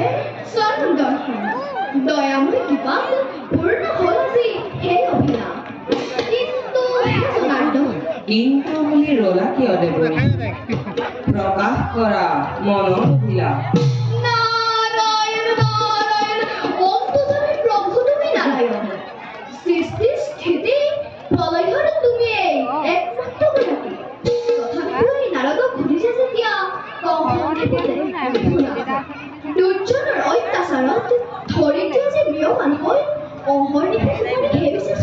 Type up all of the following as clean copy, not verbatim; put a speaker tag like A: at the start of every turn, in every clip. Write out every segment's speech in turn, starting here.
A: হে স্বর্ণ দর্শন দয়াময় কৃপাত পূর্ণ হল যে হে অভিলা কিন্তু জনার্দন
B: কিন্তু বুলি ৰলা কিয় দেৱৰী প্ৰকাশ কৰা মনৰ অভিলাষ
A: নারায়ণ নারায়ণ অন্তর্যামী প্রভু তুমি নারায়ণ সৃষ্টি স্থিতি প্রলয়ৰ তুমি একমাত্ৰ গৰাকী তথাপিও এই নাৰদ ঘূৰিছে যেতিয়া দুৰ্যোধনৰ অত্যাচাৰত ধৰিত্ৰী যে ম্ৰিয়মান হৈ অহৰ্নিশে হেৰিছে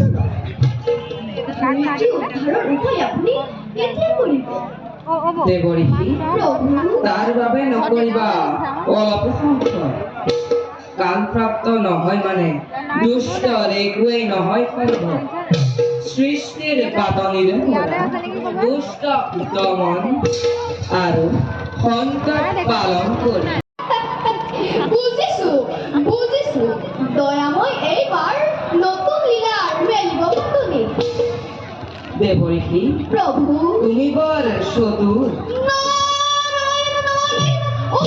A: ধৰিত্ৰী উদ্ধাৰৰ উপায় আপুনি কেতিয়া কৰিব
B: দেৱৰী
A: প্ৰভু
B: তাৰ বাবে নকৰিবা অলপ সংশয় কালপ্ৰাপ্ত নহয় মানে দুষ্টৰ একোৱেই নহয় সম্ভৱ সৃষ্টিৰ পাতনিৰে ভৰা দুষ্ট দমন আৰু সংকট পালন কৰি
A: বুজিছো বুজিছো দয়াময় এইবাৰ নতুন লীলাৰ মেলিব বন্ধনী
B: দেৱৰী
A: প্ৰভু
B: তুমি বৰ চতুৰ
A: নারায়ণ নারায়ণ ও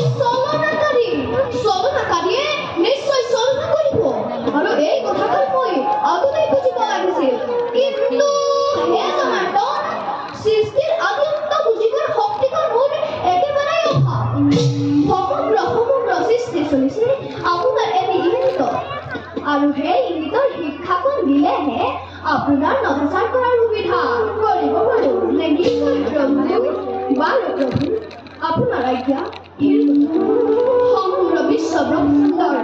A: চলনাকাৰীয়ে নিশ্চয় চলনা কৰিব আৰু এই কথাষাৰ মই আগতেই বুজিব লাগিছিল কিন্তু হে জনাৰ্দন সৃষ্টিৰ আদিত্য বুজিবৰ শক্তিকৰ মোৰ একেবাৰেই অভাৱ সমগ্ৰ সৃষ্টি চলিছে আপোনাৰ এটি ইংগিত আৰু সেই ইংগিতৰ শিক্ষাকণ দিলেহে আপোনাৰ নভচাৰ কৰাৰ সুবিধা কৰিব পাৰোঁ নে কি কয় প্ৰভু বাৰু প্ৰভু আপোনাৰ আজ্ঞা সমগ্ৰ বিশ্ব ব্ৰহ্মাণ্ডৰ